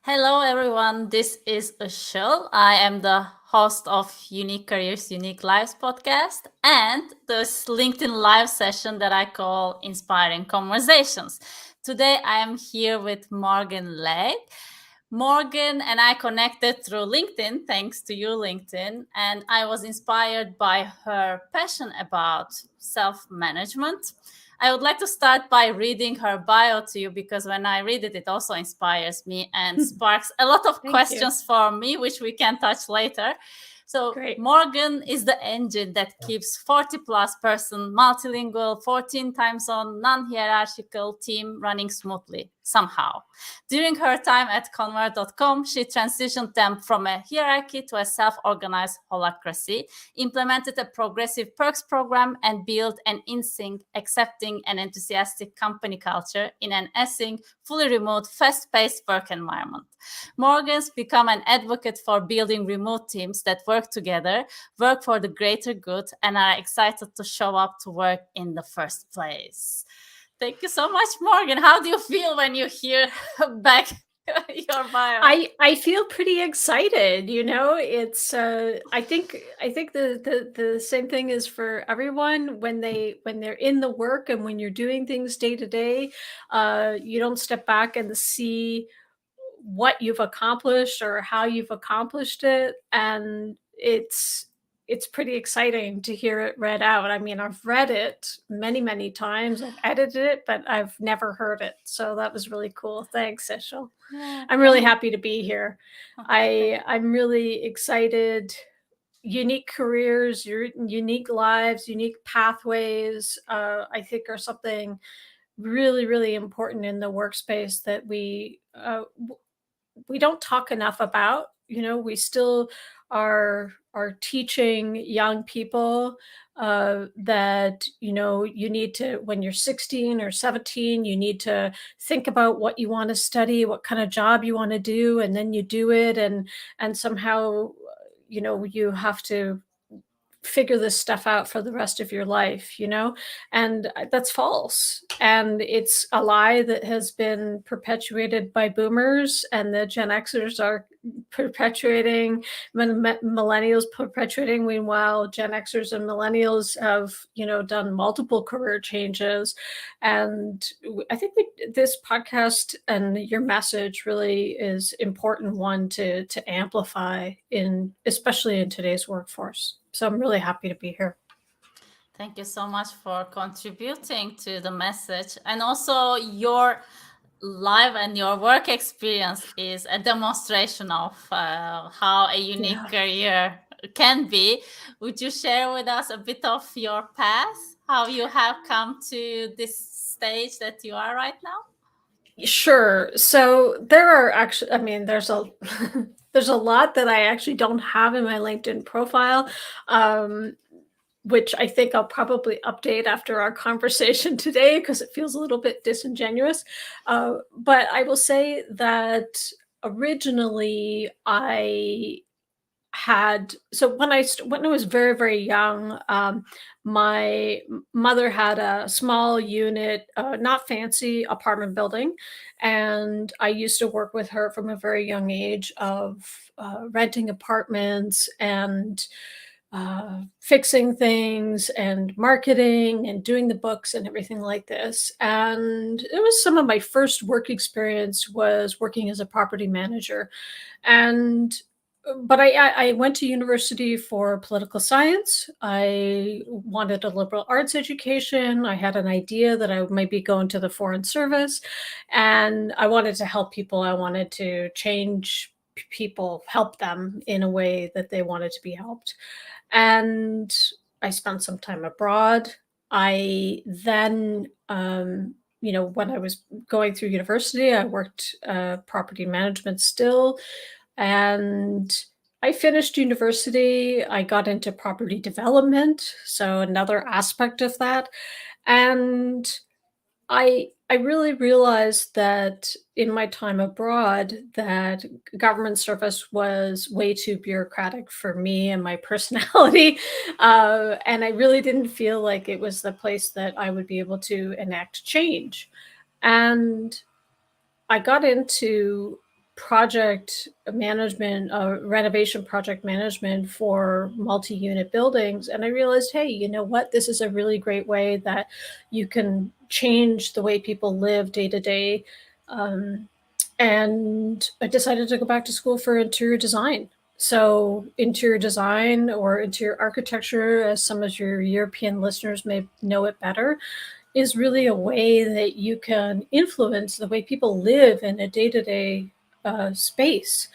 Hello, everyone. This is Ashil. I am the host of Unique Careers, Unique Lives podcast and this LinkedIn Live session that I call Inspiring Conversations. Today, I am here with Morgan Legge. Morgan and I connected through LinkedIn, thanks to you, LinkedIn, and I was inspired by her passion about self management. I would like to start by reading her bio to you because when I read it, it also inspires me and sparks a lot of Thank you. questions for me, which we can touch later. So Great. Morgan is the engine that keeps 40 plus person multilingual 14 time zone non-hierarchical team running smoothly somehow. During her time at convert.com, she transitioned them from a hierarchy to a self-organized holacracy, implemented a progressive perks program, and built an in-sync, accepting, and enthusiastic company culture in an async, fully remote, fast-paced work environment. Morgan's become an advocate for building remote teams that work together, work for the greater good, and are excited to show up to work in the first place. Thank you so much, Morgan. How do you feel when you hear back your bio? I feel pretty excited. It's I think the same thing is for everyone when they're in the work and when you're doing things day to day. You don't step back and see what you've accomplished or how you've accomplished it, and it's pretty exciting to hear it read out. I mean, I've read it many times, I've edited it, but I've never heard it, so that was really cool. Thanks, Ishel. Yeah, I'm really happy to be here. okay. I'm really excited. Unique careers, your unique lives, unique pathways, I think are something really important in the workspace that we don't talk enough about. We still are teaching young people that you need to, when you're 16 or 17, you need to think about what you want to study, what kind of job you want to do, and then you do it, and somehow you have to figure this stuff out for the rest of your life, and that's false. And it's a lie that has been perpetuated by boomers, and the Gen Xers are perpetuating, millennials perpetuating. Meanwhile, Gen Xers and millennials have, done multiple career changes. And I think this podcast and your message really is important one to amplify, especially in today's workforce. So I'm really happy to be here. Thank you so much for contributing to the message. And also, your life and your work experience is a demonstration of how a unique career can be. Would you share with us a bit of your path, how you have come to this stage that you are right now? Sure. So there are actually, I mean, there's a there's a lot that I actually don't have in my LinkedIn profile, which I think I'll probably update after our conversation today because it feels a little bit disingenuous. But I will say that originally when I was very young, my mother had a small unit, not fancy apartment building, and I used to work with her from a very young age of renting apartments and fixing things and marketing and doing the books and everything like this. And it was some of my first work experience was working as a property manager. And but I went to university for political science. I wanted a liberal arts education. I had an idea that I might be going to the Foreign Service, and I wanted to help people. I wanted to change people, help them in a way that they wanted to be helped. And I spent some time abroad. I then, when I was going through university, I worked property management still, and I finished university. I got into property development, so another aspect of that. And I really realized that in my time abroad that government service was way too bureaucratic for me and my personality, and I really didn't feel like it was the place that I would be able to enact change. And I got into project management, renovation project management for multi-unit buildings. And I realized, hey, you know what? This is a really great way that you can change the way people live day to day. And I decided to go back to school for interior design. So interior design, or interior architecture, as some of your European listeners may know it better, is really a way that you can influence the way people live in a day-to-day space.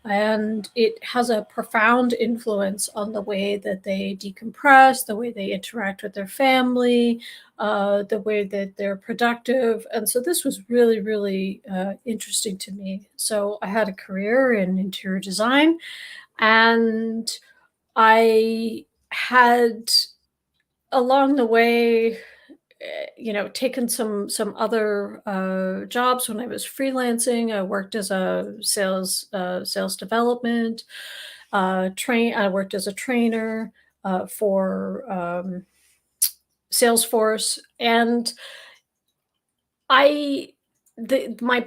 And it has a profound influence on the way that they decompress, the way they interact with their family, the way that they're productive. And so this was really, really interesting to me. So I had a career in interior design, and I had, along the way, taken some other jobs when I was freelancing. I worked as a sales development I worked as a trainer for Salesforce, and my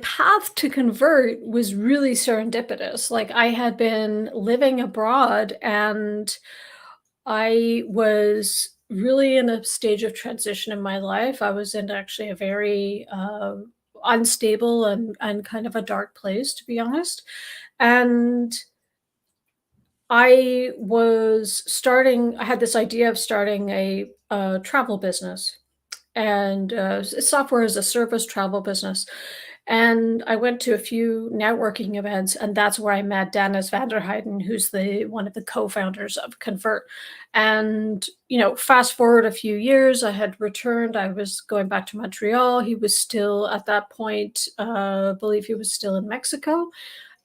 path to convert was really serendipitous. Like, I had been living abroad, and I was really in a stage of transition in my life. I was in actually a very unstable and kind of a dark place, to be honest. And I had this idea of starting a travel business, and software as a service travel business. And I went to a few networking events, and that's where I met Dennis van der Heijden, who's one of the co-founders of Convert. And fast forward a few years, I had returned. I was going back to Montreal. He was still at that point, I believe he was still in Mexico,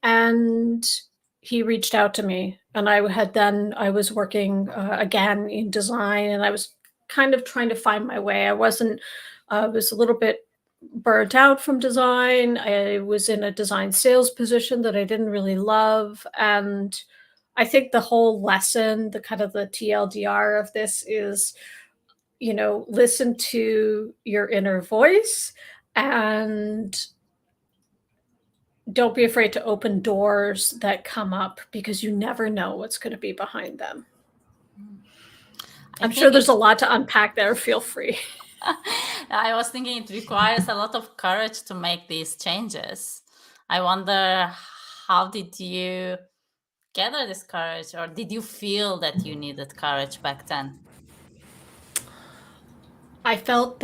and he reached out to me. And I was working again in design, and I was kind of trying to find my way. I was a little bit burnt out from design. I was in a design sales position that I didn't really love. And I think the whole lesson, the kind of the TLDR of this is, listen to your inner voice, and don't be afraid to open doors that come up, because you never know what's going to be behind them. I'm sure there's a lot to unpack there. Feel free. I was thinking it requires a lot of courage to make these changes. I wonder, how did you gather this courage, or did you feel that you needed courage back then? I think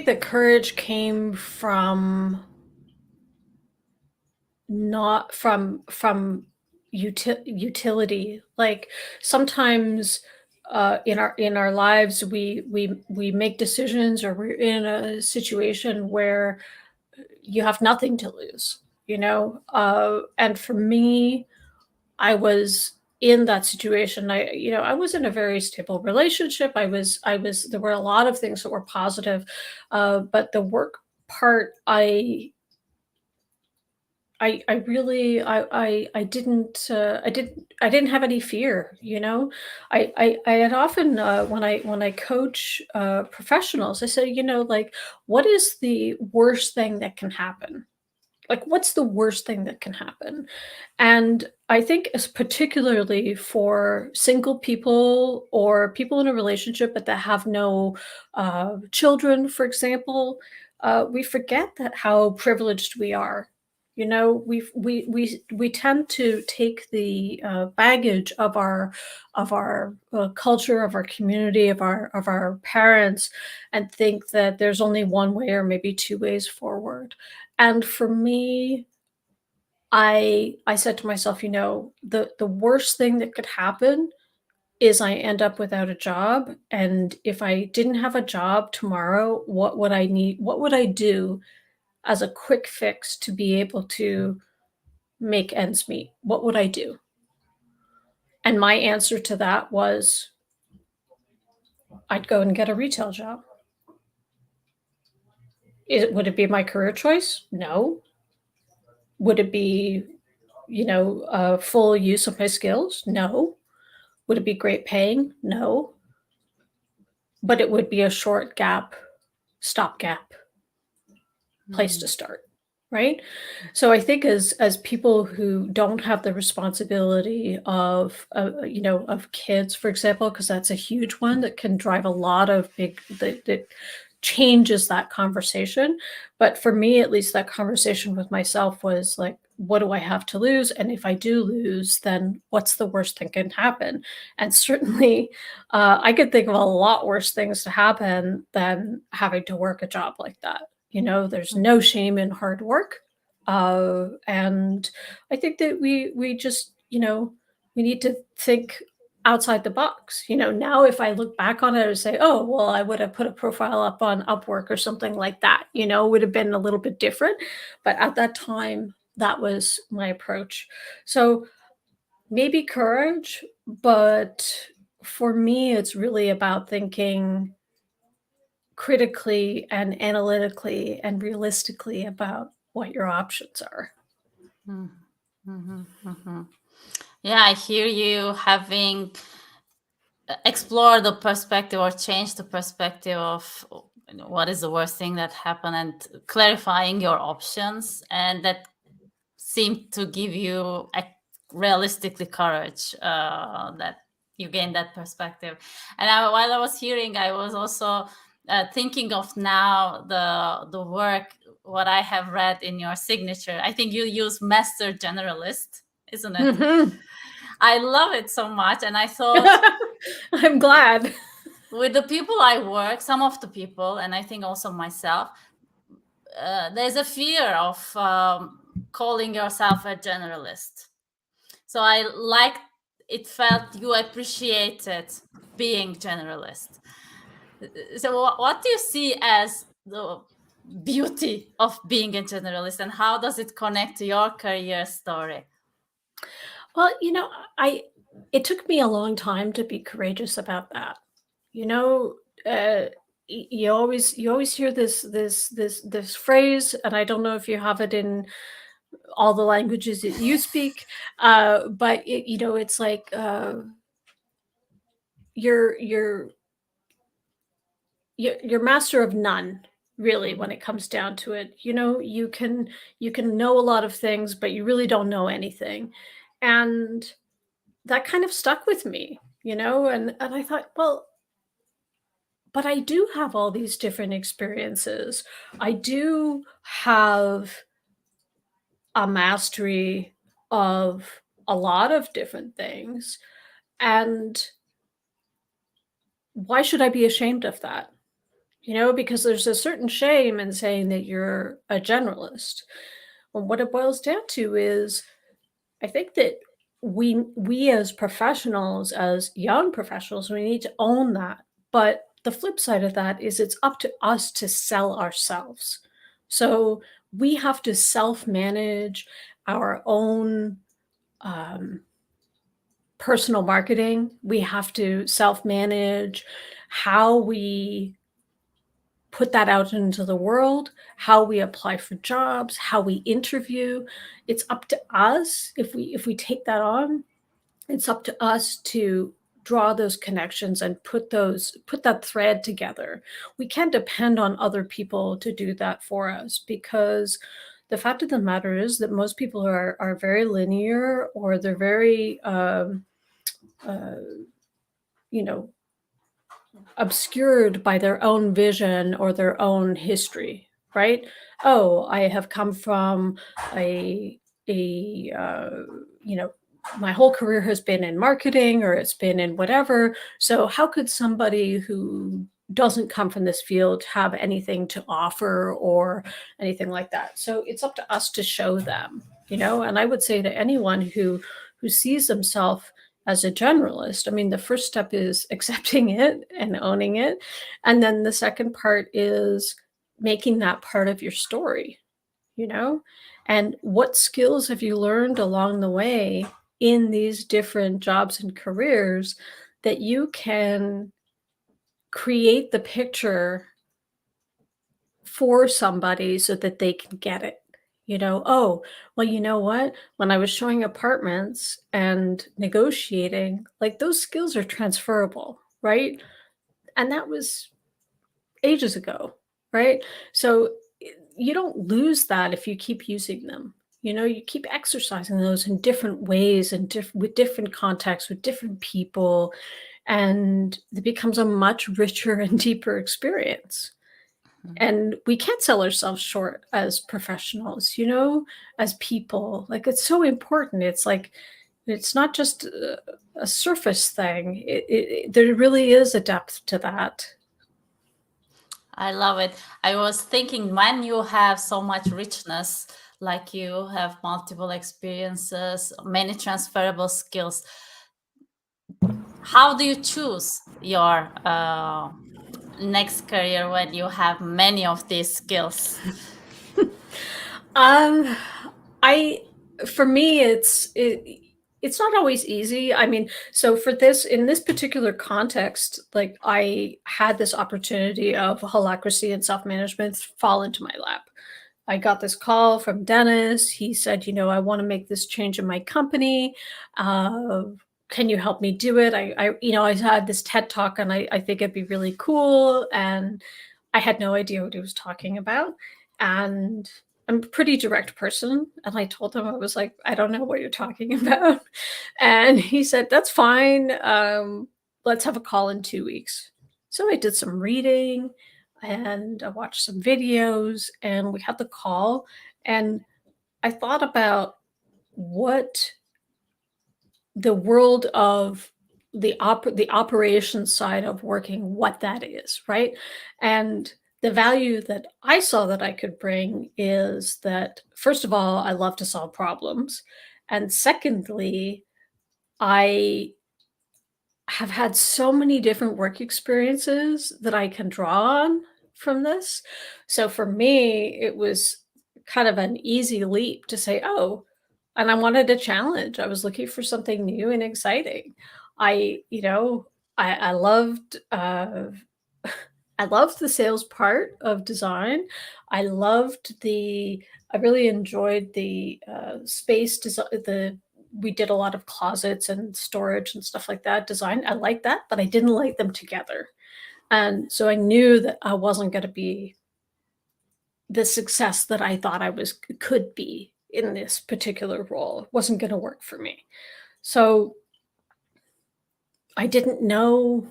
that courage came from not from utility. Like, sometimes in our lives, we make decisions, or we're in a situation where you have nothing to lose, and for me, I was in that situation. I was in a very stable relationship. There were a lot of things that were positive, but the work part, I didn't have any fear. I had often, when I coach professionals, I say, like, what is the worst thing that can happen? Like, what's the worst thing that can happen? And I think, as particularly for single people or people in a relationship but that have no children, for example, we forget that how privileged we are. We tend to take the baggage of our culture, of our community, of our parents, and think that there's only one way or maybe two ways forward. And for me, I said to myself, the worst thing that could happen is I end up without a job. And if I didn't have a job tomorrow, what would I need? What would I do as a quick fix to be able to make ends meet? What would I do? And my answer to that was, I'd go and get a retail job. Would it be my career choice? No. Would it be, full use of my skills? No. Would it be great paying? No. But it would be a stopgap place to start. right? So I think as people who don't have the responsibility of, of kids, for example, because that's a huge one that can drive a lot of that changes that conversation. But for me, at least, that conversation with myself was like, what do I have to lose? And if I do lose, then what's the worst thing can happen? And certainly, I could think of a lot worse things to happen than having to work a job like that. There's no shame in hard work. And I think that we just, we need to think outside the box. Now if I look back on it, I would say, oh, well, I would have put a profile up on Upwork or something like that. It would have been a little bit different. But at that time, that was my approach. So maybe courage, but for me, it's really about thinking critically and analytically and realistically about what your options are. Mhm, mhm, mhm. Yeah, I hear you having explored the perspective or changed the perspective of what is the worst thing that happened, and clarifying your options, and that seemed to give you realistically courage, that you gained that perspective. And while I was hearing, I was also thinking of now the work, what I have read in your signature. I think you use master generalist, isn't it? Mhm. I love it so much, and I thought I'm glad. with the people I work, some of the people, and I think also myself, there's a fear of calling yourself a generalist. So I liked it, felt you appreciated being generalist. So what do you see as the beauty of being a generalist, and how does it connect to your career story? Well, I it took me a long time to be courageous about that. You know, you always hear this phrase, and I don't know if you have it in all the languages that you speak, but it's like you're you're master of none, really, when it comes down to it. You can know a lot of things, but you really don't know anything. And that kind of stuck with me, and I thought, well, but I do have all these different experiences. I do have a mastery of a lot of different things. And why should I be ashamed of that? Because there's a certain shame in saying that you're a generalist. Well, what it boils down to is I think that we as professionals, as young professionals, we need to own that. But the flip side of that is it's up to us to sell ourselves. So we have to self-manage our own um, personal marketing. We have to self-manage how we put that out into the world, how we apply for jobs, how we interview. It's up to us if we take that on. It's up to us to draw those connections and put that thread together. We can't depend on other people to do that for us, because the fact of the matter is that most people are very linear, or they're very uh, you know obscured by their own vision or their own history, right? Oh, I have come from a my whole career has been in marketing, or it's been in whatever. So how could somebody who doesn't come from this field have anything to offer or anything like that? So it's up to us to show them, and I would say to anyone who sees themselves as a generalist, I mean, the first step is accepting it and owning it. And then the second part is making that part of your story, you know? And what skills have you learned along the way in these different jobs and careers that you can create the picture for somebody so that they can get it? Oh, well, you know what? When I was showing apartments and negotiating, like, those skills are transferable, right? And that was ages ago, right? So, you don't lose that if you keep using them. You keep exercising those in different ways and with different contexts, with different people, and it becomes a much richer and deeper experience. And we can't sell ourselves short as professionals, as people. Like, it's so important. It's like, it's not just a surface thing. There really is a depth to that. I love it. I was thinking, when you have so much richness, like you have multiple experiences, many transferable skills, how do you choose your next career when you have many of these skills? For me, it's not always easy. I mean, so in this particular context, like, I had this opportunity of holacracy and self-management fall into my lap. I got this call from Dennis. He said, I want to make this change in my company. Can you help me do it? I had this TED talk, and I think it'd be really cool. And I had no idea what he was talking about. And I'm a pretty direct person. And I told him, I was like, I don't know what you're talking about. And he said, that's fine. Let's have a call in 2 weeks. So I did some reading and I watched some videos, and we had the call. And I thought about what the world of the operations side of working, what that is, right? And the value that I saw that I could bring is that, first of all, I love to solve problems. And secondly, I have had so many different work experiences that I can draw on from this. So for me, it was kind of an easy leap to say, oh, and I wanted a challenge. I was looking for something new and exciting. I, you know, I loved I loved the sales part of design. I really enjoyed the space design. We did a lot of closets and storage and stuff like that. Design, I liked that, but I didn't like them together. And so I knew that I wasn't going to be the success that I thought could be in this particular role. It wasn't going to work for me. So I didn't know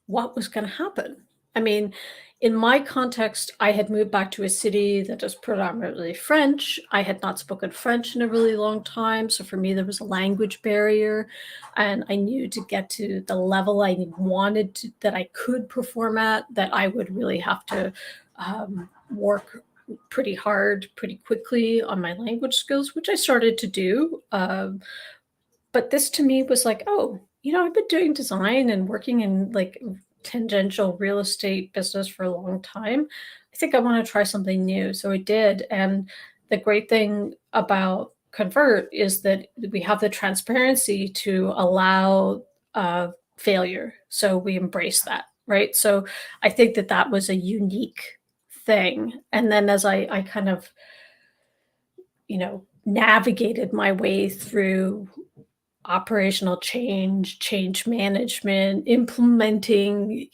what was going to happen. I mean, in my context, I had moved back to a city that is predominantly French. I had not spoken French in a really long time. So for me, there was a language barrier. And I knew to get to the level I wanted to, that I could perform at, that I would really have to work pretty hard, pretty quickly on my language skills, which I started to do. But this to me was like, oh, I've been doing design and working in like tangential real estate business for a long time. I think I want to try something new. So I did. And the great thing about Convert is that we have the transparency to allow failure. So we embrace that, right? So I think that was a unique thing. And then as I kind of, navigated my way through operational change management, implementing,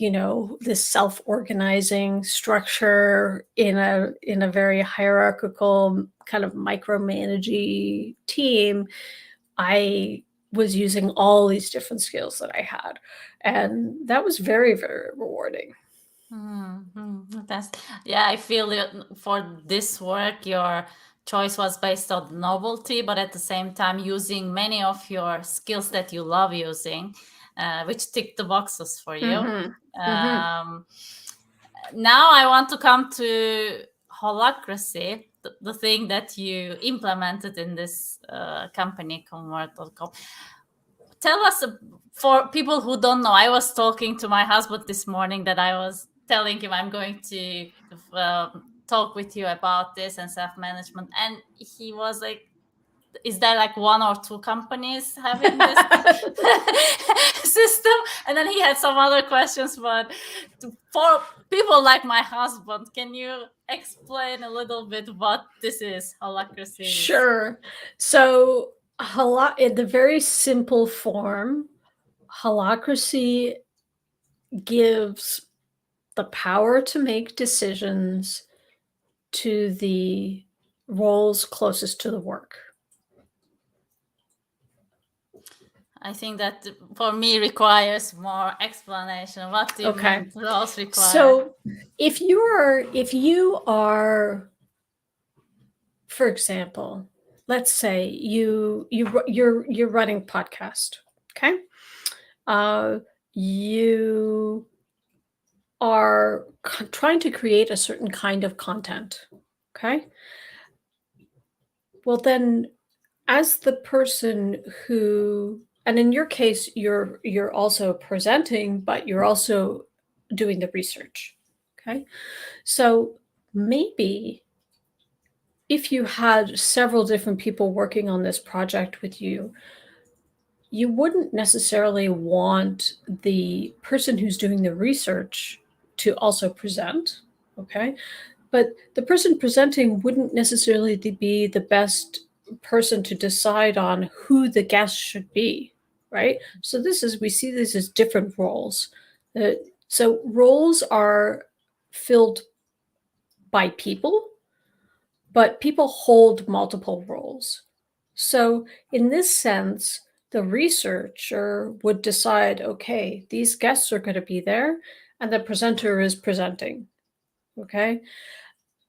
this self-organizing structure in a very hierarchical kind of micromanaging team, I was using all these different skills that I had. And that was very, very rewarding. I feel for this work, your choice was based on novelty, but at the same time using many of your skills that you love using, which tick the boxes for you. Now I want to come to Holacracy, the thing that you implemented in this company, Convert.com. Tell us, for people who don't know, I was talking to my husband this morning that I was telling him I'm going to talk with you about this and self-management. And he was like, is there like one or two companies having this system? And then he had some other questions, but for people like my husband, can you explain a little bit what this is, Holacracy? Sure. So in the very simple form, Holacracy gives the power to make decisions to the roles closest to the work? I think that for me requires more explanation. What do you mean roles require? So if you are, for example, let's say you're running podcast, okay? You are trying to create a certain kind of content, okay? Well, then, as the person who, and in your case, you're also presenting, but you're also doing the research, okay? So maybe if you had several different people working on this project with you, you wouldn't necessarily want the person who's doing the research to also present, okay? But the person presenting wouldn't necessarily be the best person to decide on who the guest should be, right? So we see this as different roles. So roles are filled by people, but people hold multiple roles. So in this sense, the researcher would decide, okay, these guests are going to be there, and the presenter is presenting, okay?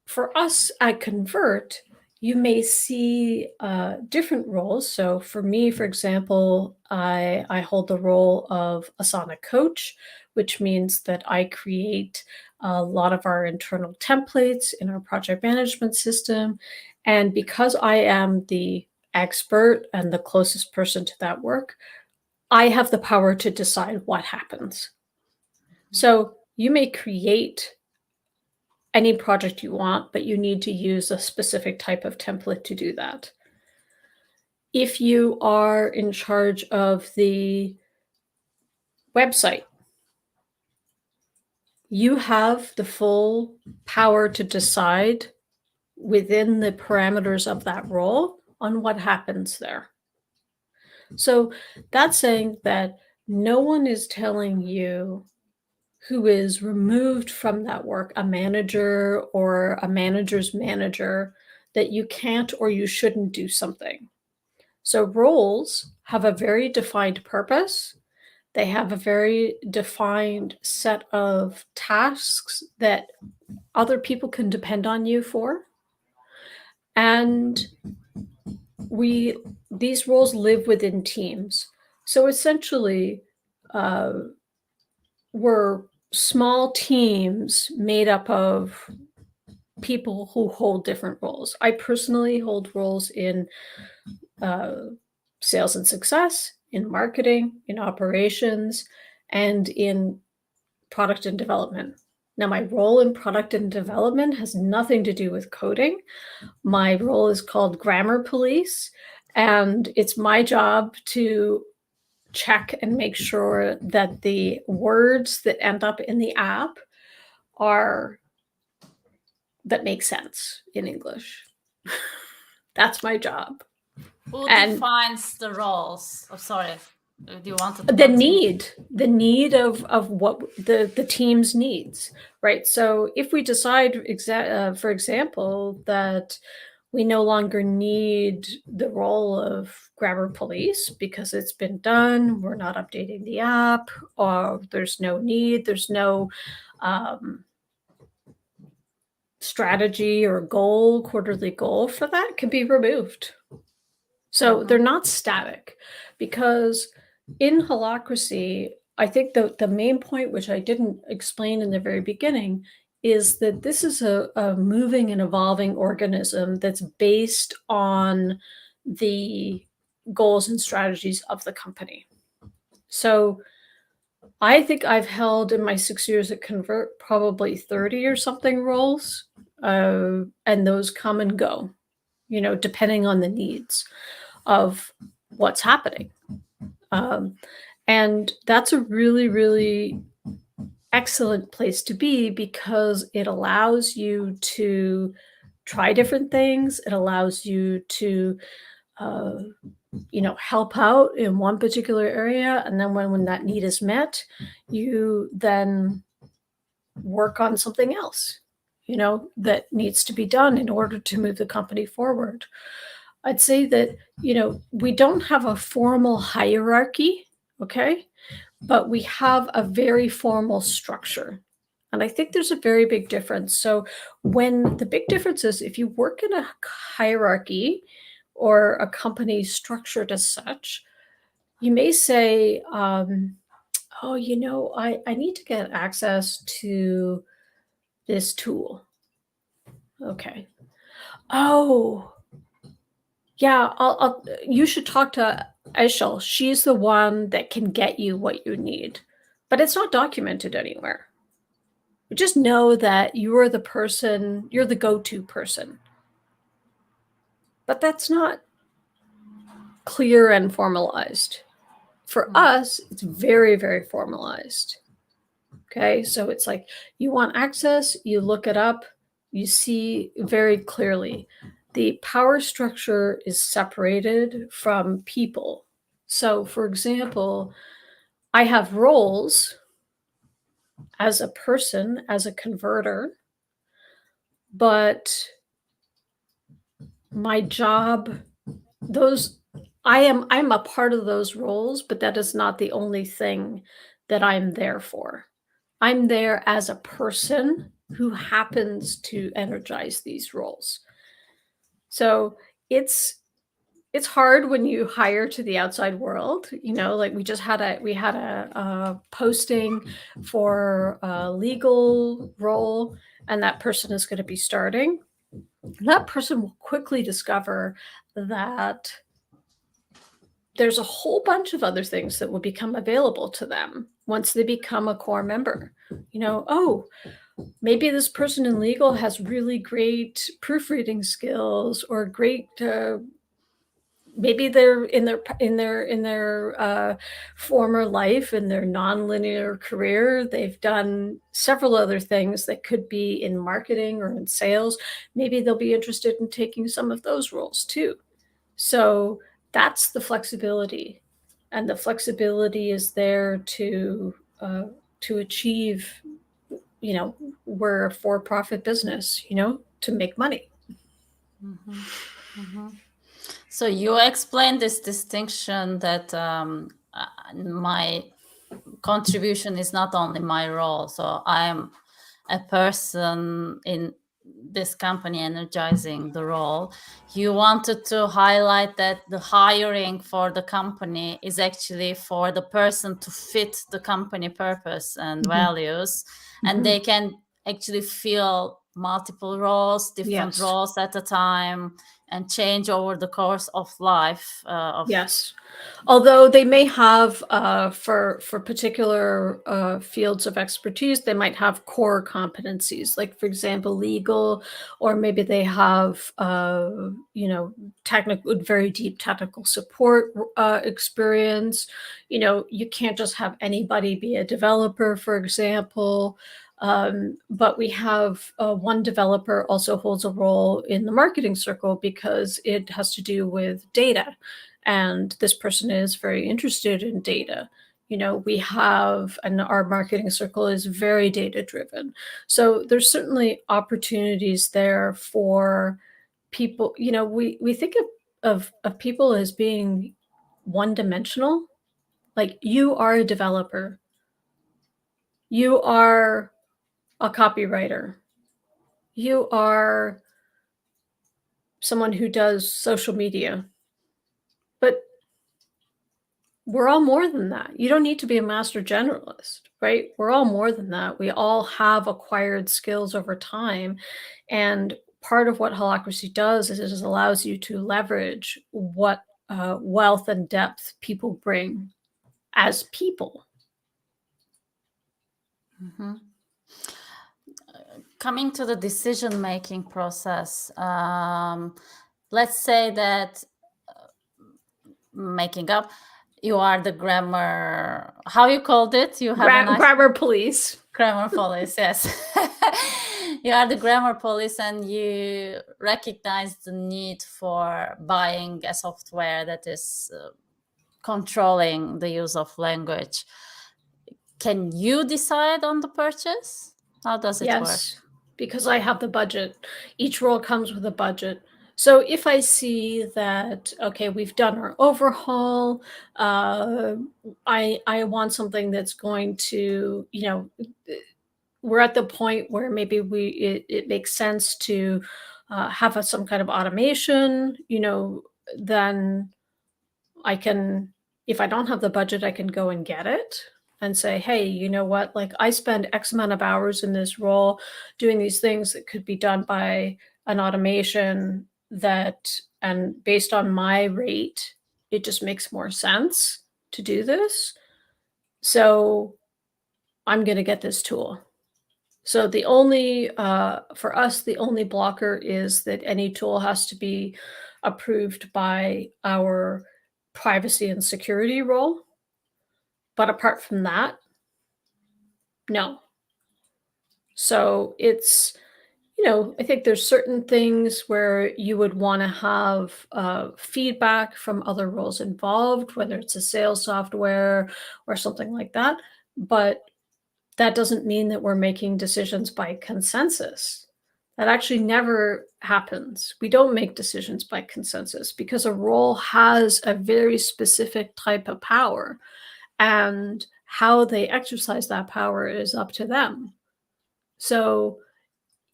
For us at Convert, you may see different roles. So for me, for example, I hold the role of Asana coach, which means that I create a lot of our internal templates in our project management system. And because I am the expert and the closest person to that work, I have the power to decide what happens. So you may create any project you want, but you need to use a specific type of template to do that. If you are in charge of the website, you have the full power to decide within the parameters of that role on what happens there. So that's saying that no one is telling you who is removed from that work, a manager or a manager's manager, that you can't or you shouldn't do something. So roles have a very defined purpose. They have a very defined set of tasks that other people can depend on you for. And these roles live within teams. So essentially, we're small teams made up of people who hold different roles. I personally hold roles in sales and success, in marketing, in operations, and in product and development. Now, my role in product and development has nothing to do with coding. My role is called grammar police, and it's my job to check and make sure that the words that end up in the app that make sense in English. That's my job. Who defines the roles? Oh, sorry. Do you want to the need of what the team's needs, right? So if we decide, for example, that we no longer need the role of grammar police because it's been done, we're not updating the app, or there's no need, there's no strategy or quarterly goal for that, can be removed. So they're not static, because in Holacracy, I think the main point, which I didn't explain in the very beginning, is that this is a moving and evolving organism that's based on the goals and strategies of the company. So I think I've held in my 6 years at Convert probably 30 or something roles, and those come and go, depending on the needs of what's happening. And that's a really, really excellent place to be, because it allows you to try different things. It allows you to, help out in one particular area. And then when that need is met, you then work on something else, that needs to be done in order to move the company forward. I'd say that, we don't have a formal hierarchy, okay? But we have a very formal structure. And I think there's a very big difference. So when the big difference is if you work in a hierarchy or a company structured as such, you may say, oh, I need to get access to this tool. Okay. Oh, yeah, you should talk to Aishel. She's the one that can get you what you need. But it's not documented anywhere. Just know that you're the go-to person. But that's not clear and formalized. For us, it's very, very formalized. Okay, so it's like you want access, you look it up, you see very clearly. The power structure is separated from people. So, for example, I have roles as a person, as a converter, but my job, I'm a part of those roles, but that is not the only thing that I'm there for. I'm there as a person who happens to energize these roles. So it's hard when you hire to the outside world. Like we had a posting for a legal role, and that person is going to be starting. That person will quickly discover that there's a whole bunch of other things that will become available to them once they become a core member. Oh, maybe this person in legal has really great proofreading skills, or great maybe they're in their former life, in their nonlinear career, they've done several other things that could be in marketing or in sales. Maybe they'll be interested in taking some of those roles too. So that's the flexibility, and the flexibility is there to achieve. We're a for-profit business, to make money. Mm-hmm. Mm-hmm. So you explained this distinction that my contribution is not only my role. So I'm a person in this company energizing the role. You wanted to highlight that the hiring for the company is actually for the person to fit the company purpose and values, and they can actually fill multiple roles, different roles at a time, and change over the course of life. Yes. Although they may have, for particular fields of expertise, they might have core competencies, like, for example, legal, or maybe they have, very deep technical support experience. You can't just have anybody be a developer, for example. But we have one developer also holds a role in the marketing circle because it has to do with data. And this person is very interested in data. We have, and our marketing circle is very data driven. So there's certainly opportunities there for people. We think of people as being one dimensional. Like, you are a developer. You are a copywriter. You are someone who does social media. But we're all more than that. You don't need to be a master generalist, right? We're all more than that. We all have acquired skills over time. And part of what Holacracy does is it allows you to leverage what wealth and depth people bring as people. Mm-hmm. Coming to the decision-making process, let's say that, making up, you are the grammar, how you called it? You have grammar police. Grammar police, yes. You are the grammar police, and you recognize the need for buying a software that is controlling the use of language. Can you decide on the purchase? How does it work? because I have the budget. Each role comes with a budget. So if I see that, okay, we've done our overhaul, I want something that's going to, we're at the point where maybe it makes sense to have some kind of automation, then I can, if I don't have the budget, I can go and get it and say, hey, you know what? Like, I spend X amount of hours in this role doing these things that could be done by an automation and based on my rate, it just makes more sense to do this. So I'm going to get this tool. So the only, for us, the only blocker is that any tool has to be approved by our privacy and security role. But apart from that, no. So it's, I think there's certain things where you would want to have feedback from other roles involved, whether it's a sales software or something like that. But that doesn't mean that we're making decisions by consensus. That actually never happens. We don't make decisions by consensus because a role has a very specific type of power, and how they exercise that power is up to them. So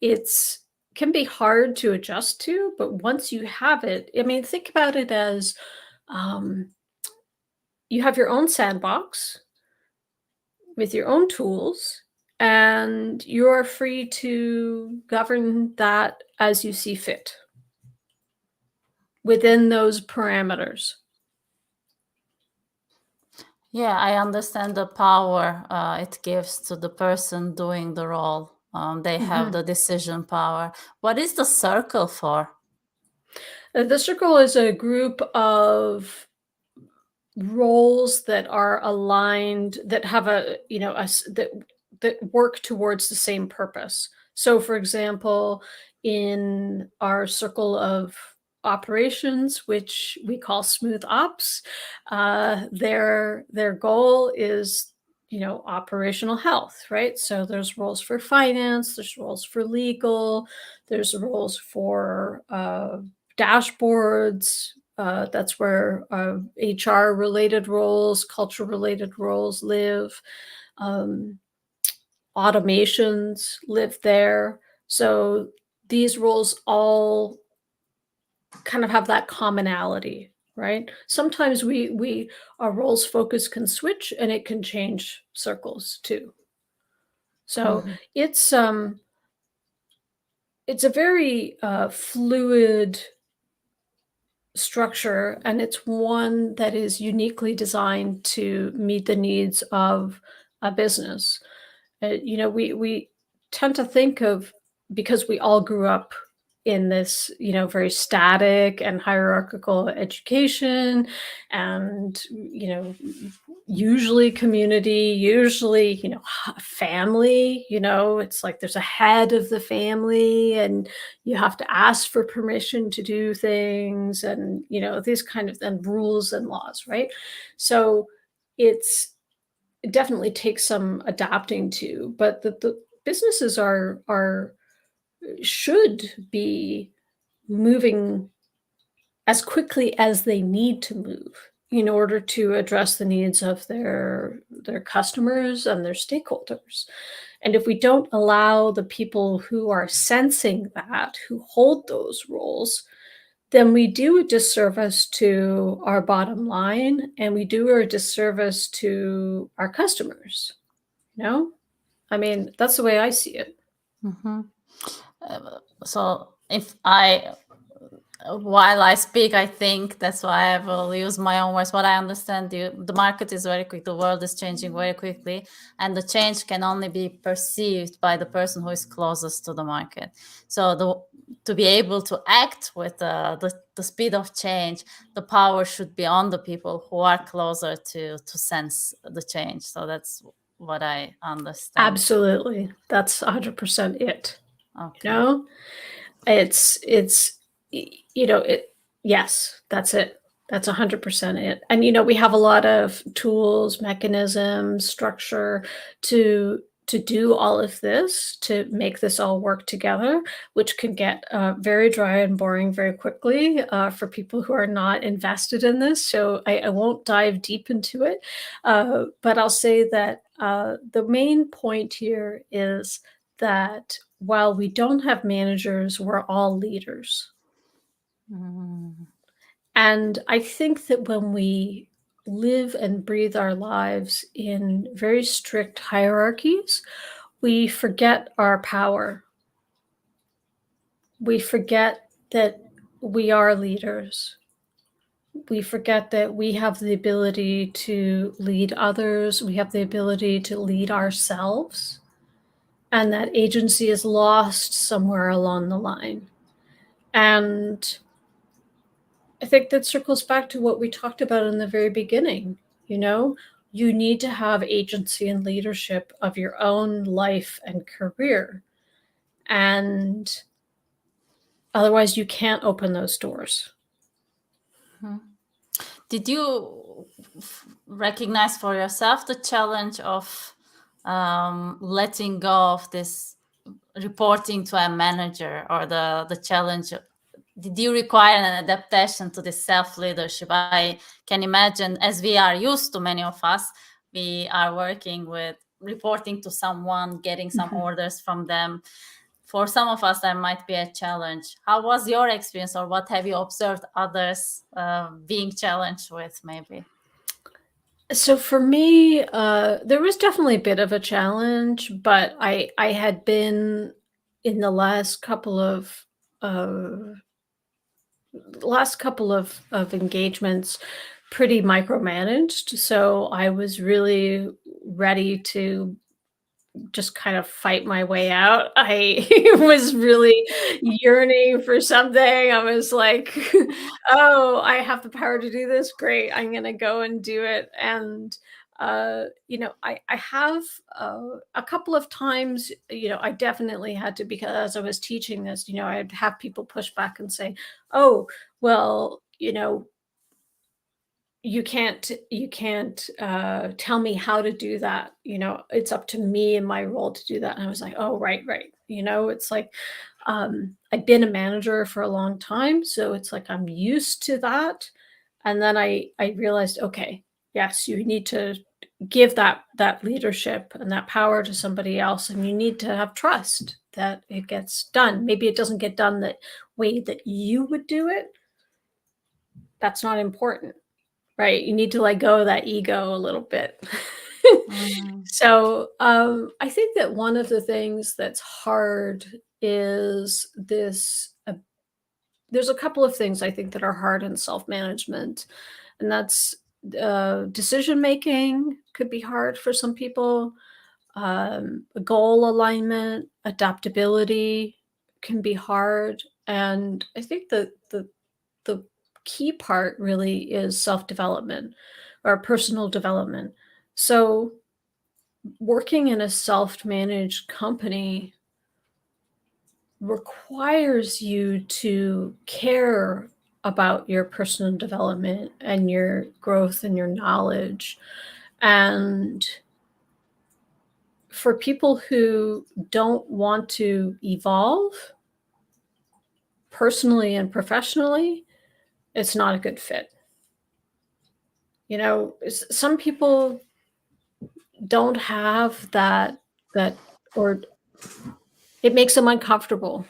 it's can be hard to adjust to, but once you have it, I mean, think about it as you have your own sandbox with your own tools, and you're free to govern that as you see fit within those parameters. Yeah, I understand the power it gives to the person doing the role. They have the decision power. What is the circle for? The circle is a group of roles that are aligned, that have that work towards the same purpose. So for example, in our circle of operations, which we call smooth ops, their goal is operational health, right? So there's roles for finance, there's roles for legal, there's roles for dashboards. That's where HR related roles, culture related roles live. Automations live there. So these roles all kind of have that commonality, right? Sometimes our roles focus can switch, and it can change circles too. So it's a very fluid structure, and it's one that is uniquely designed to meet the needs of a business. We tend to think of, because we all grew up in this, very static and hierarchical education, and, usually community, usually, family, it's like there's a head of the family, and you have to ask for permission to do things, and, these kind of then rules and laws, right? So it definitely takes some adapting to, but the businesses should be moving as quickly as they need to move in order to address the needs of their customers and their stakeholders. And if we don't allow the people who are sensing that, who hold those roles, then we do a disservice to our bottom line, and we do a disservice to our customers. I mean, that's the way I see it. So while I speak, I think that's why I will use my own words. What I understand, the market is very quick, the world is changing very quickly, and the change can only be perceived by the person who is closest to the market. So to be able to act with the speed of change, the power should be on the people who are closer to sense the change. So that's what I understand. Absolutely. That's 100% it. Okay. Yes, that's it. That's 100% it. And, we have a lot of tools, mechanisms, structure to to do all of this, to make this all work together, which can get very dry and boring very quickly for people who are not invested in this. So I won't dive deep into it, but I'll say that the main point here is that while we don't have managers, we're all leaders. Mm. And I think that when we live and breathe our lives in very strict hierarchies, we forget our power. We forget that we are leaders. We forget that we have the ability to lead others. We have the ability to lead ourselves. And that agency is lost somewhere along the line. And I think that circles back to what we talked about in the very beginning. You know, you need to have agency and leadership of your own life and career. And otherwise, you can't open those doors. Did you recognize for yourself the challenge of letting go of this reporting to a manager, or the challenge? Did you require an adaptation to this self-leadership? I can imagine, as we are used to, many of us, we are working with reporting to someone, getting some orders from them. For some of us, there might be a challenge. How was your experience, or what have you observed others being challenged with, maybe? So for me, there was definitely a bit of a challenge, but I had been in the last couple of engagements pretty micromanaged. So I was really ready to just kind of fight my way out. I was really yearning for something. I was like, "Oh, I have the power to do this. Great. I'm gonna go and do it." And I have a couple of times, I definitely had to, because as I was teaching this, I'd have people push back and say, "Oh, well, you can't tell me how to do that. It's up to me and my role to do that." And I was like, "Oh, right, right." It's like, I've been a manager for a long time, so it's like I'm used to that. And then I realized, okay, yes, you need to give that leadership and that power to somebody else, and you need to have trust that it gets done. Maybe it doesn't get done the way that you would do it. That's not important. Right, you need to let go of that ego a little bit. Mm. So, I think that one of the things that's hard is this, there's a couple of things I think that are hard in self-management, and that's, decision making could be hard for some people, goal alignment, adaptability can be hard, and I think that the key part really is self-development or personal development. So working in a self-managed company requires you to care about your personal development and your growth and your knowledge. And for people who don't want to evolve personally and professionally, it's not a good fit. Some people don't have that, or it makes them uncomfortable,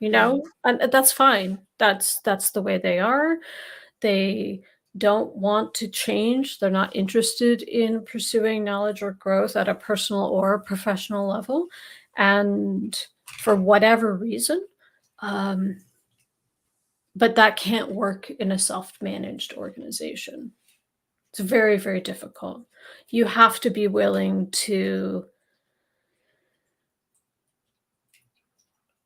and that's fine. That's the way they are. They don't want to change. They're not interested in pursuing knowledge or growth at a personal or professional level, and for whatever reason, um, but that can't work in a self-managed organization. It's very, very difficult. You have to be willing to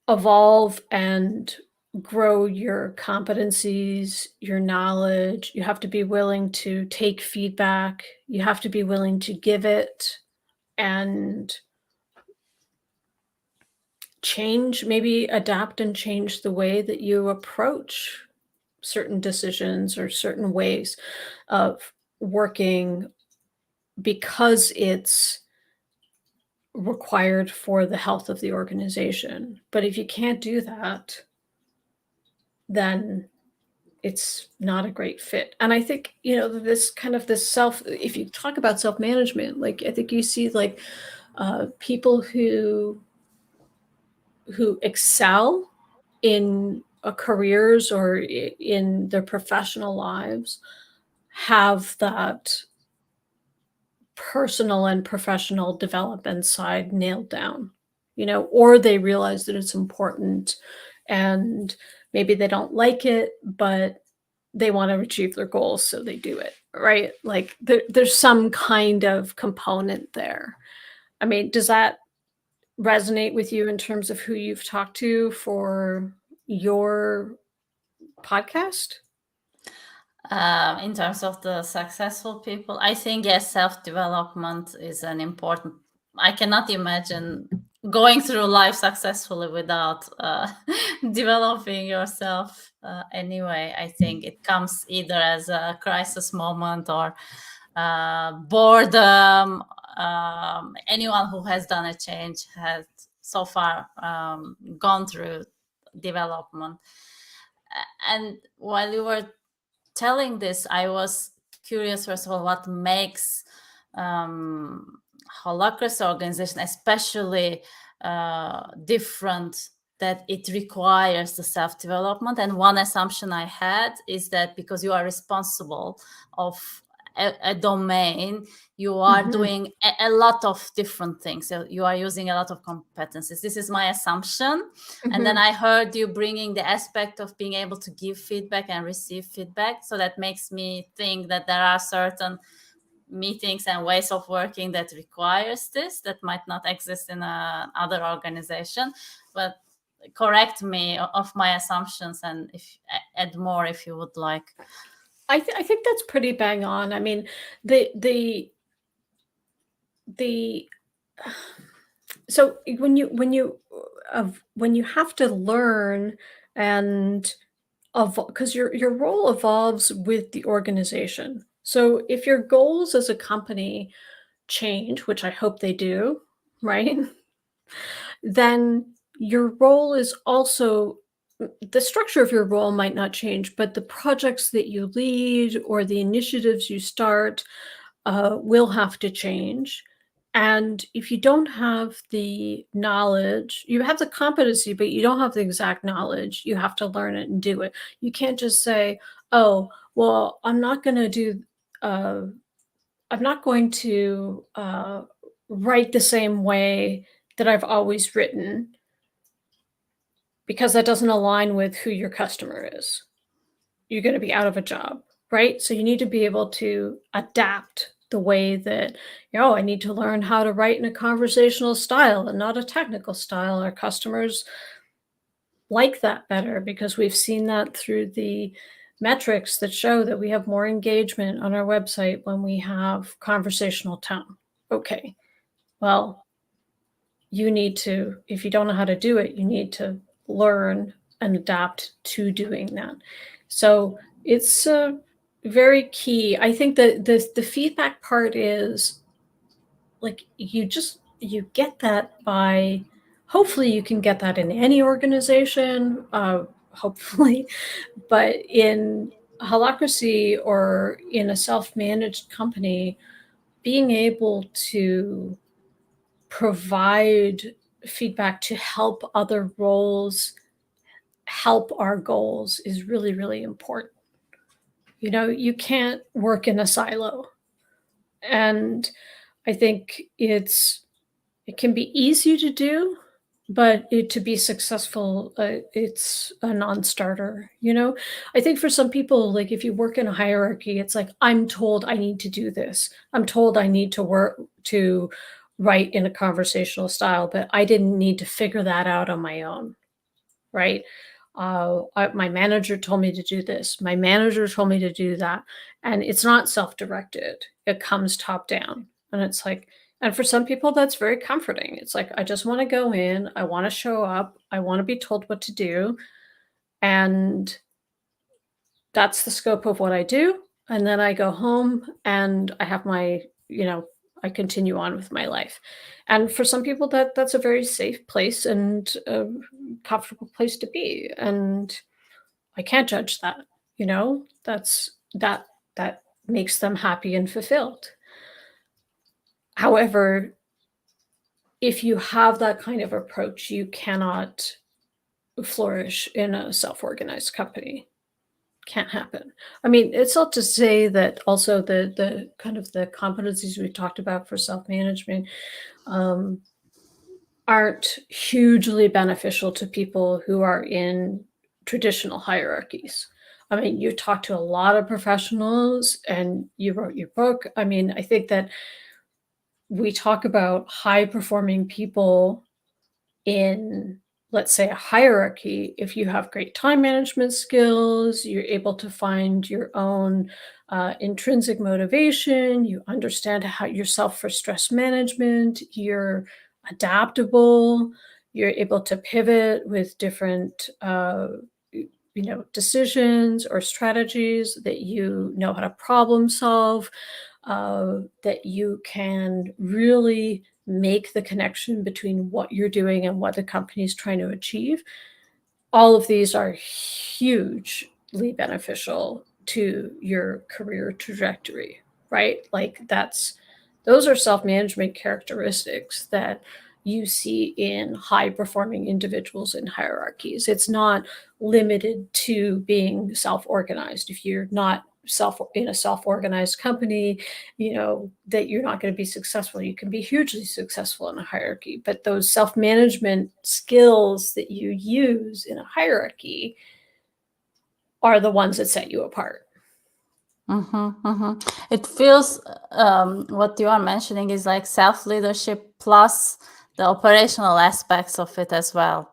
evolve and grow your competencies, your knowledge. You have to be willing to take feedback. You have to be willing to give it and change, maybe adapt and change the way that you approach certain decisions or certain ways of working, because it's required for the health of the organization. But if you can't do that, then it's not a great fit. And I think, this kind of this if you talk about self-management, like I think you see like people who excel in careers or in their professional lives have that personal and professional development side nailed down, or they realize that it's important and maybe they don't like it, but they want to achieve their goals, so they do it, right? Like there's some kind of component there. I mean, does that resonate with you in terms of who you've talked to for your podcast? In terms of the successful people, I think yes, self-development is an important. I cannot imagine going through life successfully without developing yourself. Anyway, I think it comes either as a crisis moment or boredom. Anyone who has done a change has so far gone through development. And while you were telling this, I was curious, first of all, what makes Holacracy organization especially different, that it requires the self-development. And one assumption I had is that because you are responsible of a domain, you are doing a lot of different things. So you are using a lot of competencies. This is my assumption. And then I heard you bringing the aspect of being able to give feedback and receive feedback. So that makes me think that there are certain meetings and ways of working that requires this, that might not exist in another organization. But correct me of my assumptions, and if add more if you would like. I think that's pretty bang on. I mean, so when you have to learn and because your role evolves with the organization. So if your goals as a company change, which I hope they do, right? Then your role is also, the structure of your role might not change, but the projects that you lead or the initiatives you start will have to change. And if you don't have the knowledge, you have the competency, but you don't have the exact knowledge, you have to learn it and do it. You can't just say, oh, well, I'm not going to write the same way that I've always written, because that doesn't align with who your customer is. You're going to be out of a job, right? So you need to be able to adapt the way that, I need to learn how to write in a conversational style and not a technical style. Our customers like that better because we've seen that through the metrics that show that we have more engagement on our website when we have conversational tone. Okay, well, you need to, if you don't know how to do it, you need to learn and adapt to doing that. So it's very key. I think that the feedback part is like, you get that by, hopefully you can get that in any organization, hopefully, but in Holacracy or in a self-managed company, being able to provide feedback to help other roles help our goals is really, really important. You can't work in a silo. And I think it can be easy to do, but to be successful, it's a non-starter. I think for some people, like if you work in a hierarchy, it's like, I'm told I need to do this. I'm told I need to write in a conversational style, but I didn't need to figure that out on my own, right? My manager told me to do this. My manager told me to do that. And it's not self-directed. It comes top down. And it's like, and for some people, that's very comforting. It's like, I just want to go in. I want to show up. I want to be told what to do. And that's the scope of what I do. And then I go home and I have my, I continue on with my life. And for some people, that's a very safe place and a comfortable place to be. And I can't judge that. That makes them happy and fulfilled. However, if you have that kind of approach, you cannot flourish in a self-organized company. Can't happen. I mean, it's not to say that also the kind of the competencies we talked about for self-management aren't hugely beneficial to people who are in traditional hierarchies. I mean, you talk to a lot of professionals and you wrote your book. I mean, I think that we talk about high-performing people in, let's say, a hierarchy. If you have great time management skills, you're able to find your own intrinsic motivation, you understand how yourself for stress management, you're adaptable, you're able to pivot with different decisions or strategies, that you know how to problem solve, that you can really make the connection between what you're doing and what the company is trying to achieve. All of these are hugely beneficial to your career trajectory, right? Like those are self-management characteristics that you see in high-performing individuals in hierarchies. It's not limited to being self-organized. If you're not in a self-organized company, that you're not going to be successful. You can be hugely successful in a hierarchy, but those self-management skills that you use in a hierarchy are the ones that set you apart. It feels what you are mentioning is like self-leadership plus the operational aspects of it as well.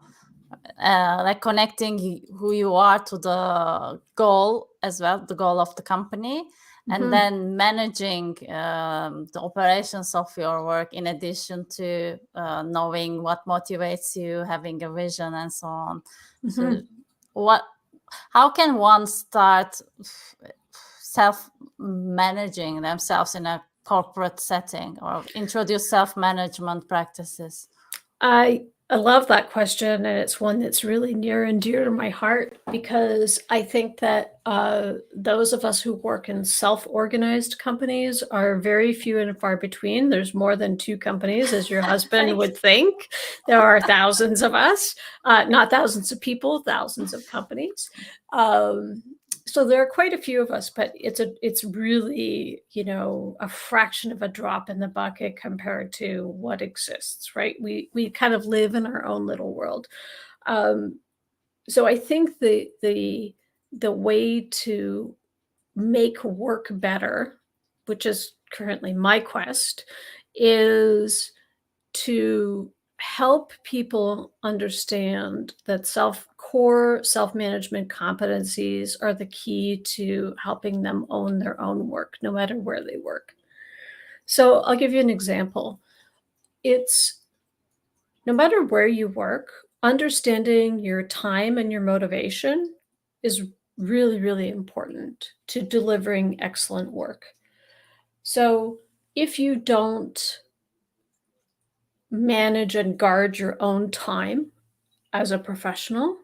Like connecting who you are to the goal as well, the goal of the company, and then managing the operations of your work in addition to knowing what motivates you, having a vision, and so on. So how can one start self-managing themselves in a corporate setting or introduce self-management practices? I love that question, and it's one that's really near and dear to my heart, because I think that those of us who work in self-organized companies are very few and far between. There's more than 2 companies, as your husband would think. There are thousands of us, not thousands of people, thousands of companies. So there are quite a few of us, but it's really, a fraction of a drop in the bucket compared to what exists, right? We kind of live in our own little world. So I think the way to make work better, which is currently my quest, is to help people understand that core self-management competencies are the key to helping them own their own work, no matter where they work. So I'll give you an example. It's no matter where you work, understanding your time and your motivation is really, really important to delivering excellent work. So if you don't manage and guard your own time as a professional,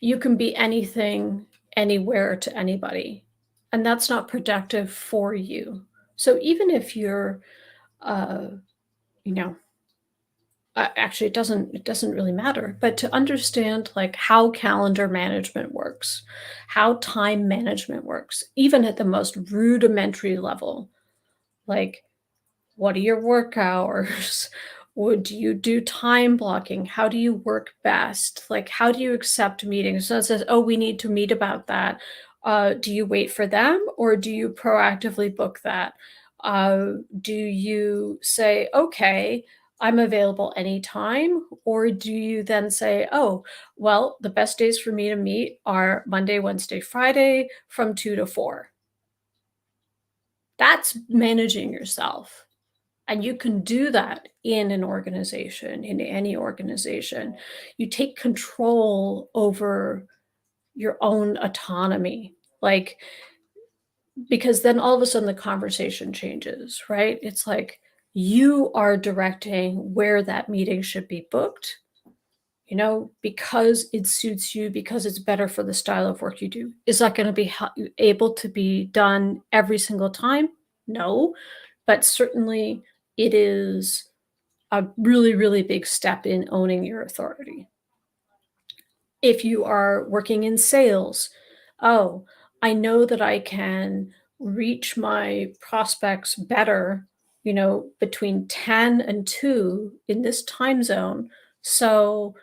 you can be anything, anywhere to anybody, and that's not productive for you. So even if you're, actually, it doesn't really matter, but to understand like how calendar management works, how time management works, even at the most rudimentary level, like what are your work hours? Would you do time blocking? How do you work best? Like, how do you accept meetings? So it says, oh, we need to meet about that. Do you wait for them, or do you proactively book that? Do you say, okay, I'm available anytime? Or do you then say, oh, well, the best days for me to meet are Monday, Wednesday, Friday from 2 to 4. That's managing yourself. And you can do that in an organization, in any organization. You take control over your own autonomy. Like, because then all of a sudden the conversation changes, right? It's like you are directing where that meeting should be booked, because it suits you, because it's better for the style of work you do. Is that going to be able to be done every single time? No, but certainly it is a really, really big step in owning your authority. If you are working in sales, oh, I know that I can reach my prospects better, between 10 and 2 in this time zone. So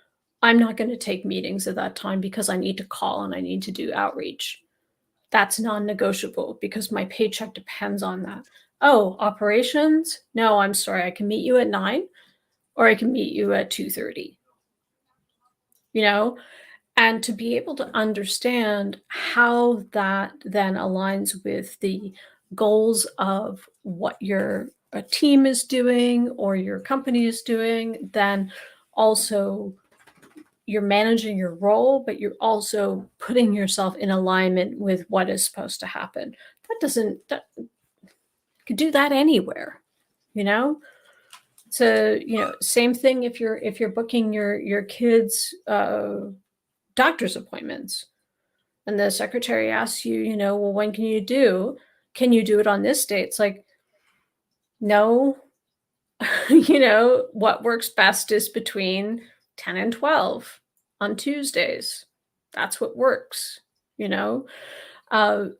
I'm not going to take meetings at that time because I need to call and I need to do outreach. That's non-negotiable because my paycheck depends on that. Oh, operations? No, I'm sorry. I can meet you at 9 or I can meet you at 2:30. And to be able to understand how that then aligns with the goals of what your team is doing or your company is doing, then also you're managing your role, but you're also putting yourself in alignment with what is supposed to happen. That could do that anywhere, you know? So, same thing if you're booking your kids' doctor's appointments. And the secretary asks you, well, when can you do? Can you do it on this date? It's like, no, what works best is between 10 and 12 on Tuesdays. That's what works, you know?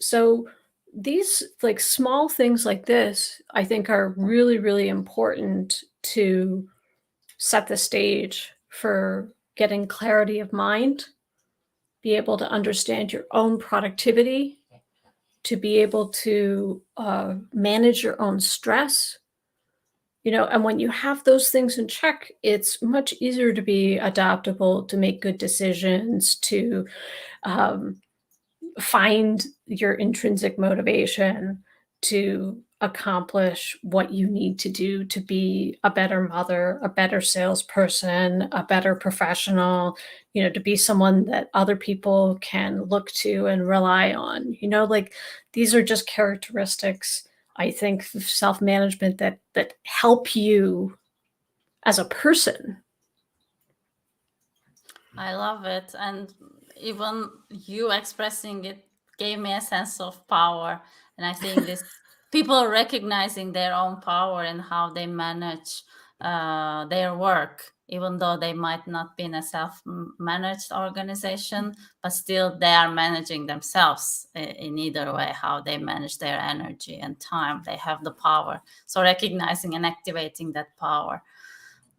So these like small things like this, I think are really, really important to set the stage for getting clarity of mind, be able to understand your own productivity, to be able to manage your own stress, and when you have those things in check, it's much easier to be adaptable, to make good decisions, to um, find your intrinsic motivation to accomplish what you need to do to be a better mother, a better salesperson, a better professional, to be someone that other people can look to and rely on. Like these are just characteristics, I think, of self-management that help you as a person. I love it. And even you expressing it gave me a sense of power. And I think this people recognizing their own power and how they manage their work, even though they might not be in a self-managed organization, but still they are managing themselves in either way, how they manage their energy and time. They have the power. So recognizing and activating that power.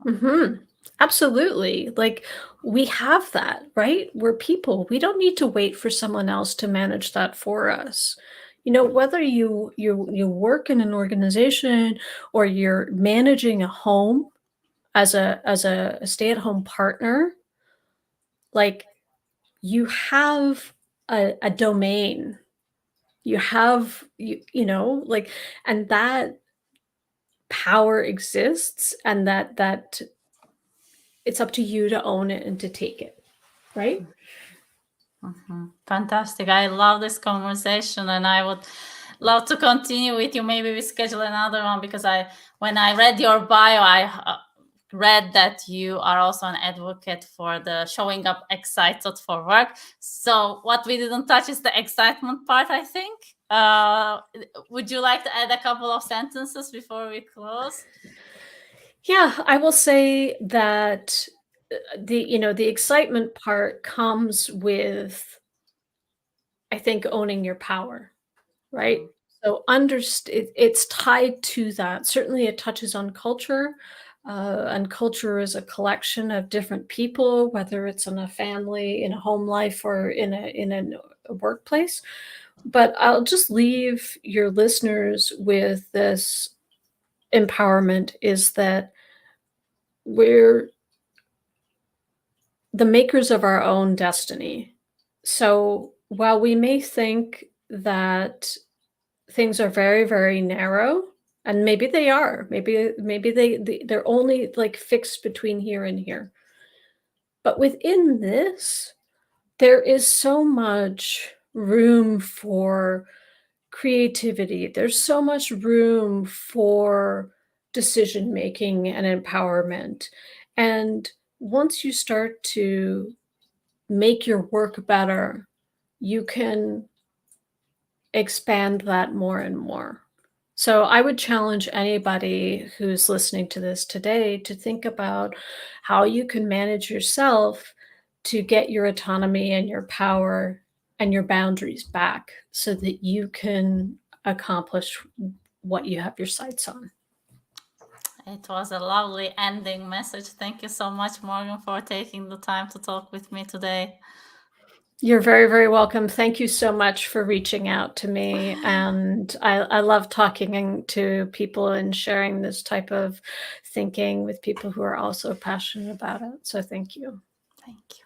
Mm-hmm. Absolutely. Like we have that, right? We're people. We don't need to wait for someone else to manage that for us. Whether you work in an organization or you're managing a home as a stay-at-home partner, like you have a domain. You have like, and that power exists, and that it's up to you to own it and to take it, right? Mm-hmm. Fantastic. I love this conversation, and I would love to continue with you. Maybe we schedule another one, because when I read your bio, I read that you are also an advocate for the showing up excited for work. So what we didn't touch is the excitement part, I think. Would you like to add a couple of sentences before we close? Yeah, I will say that the excitement part comes with, I think, owning your power, right? So it's tied to that. Certainly it touches on culture, and culture is a collection of different people, whether it's in a family, in a home life, or in a workplace. But I'll just leave your listeners with this empowerment, is that we're the makers of our own destiny. So while we may think that things are very, very narrow, and maybe they are, maybe they're only like fixed between here and here. But within this, there is so much room for creativity. There's so much room for decision making and empowerment. And once you start to make your work better, you can expand that more and more. So I would challenge anybody who's listening to this today to think about how you can manage yourself to get your autonomy and your power and your boundaries back so that you can accomplish what you have your sights on. It was a lovely ending message. Thank you so much, Morgan, for taking the time to talk with me today. You're very, very welcome. Thank you so much for reaching out to me. And I love talking to people and sharing this type of thinking with people who are also passionate about it. So thank you. Thank you.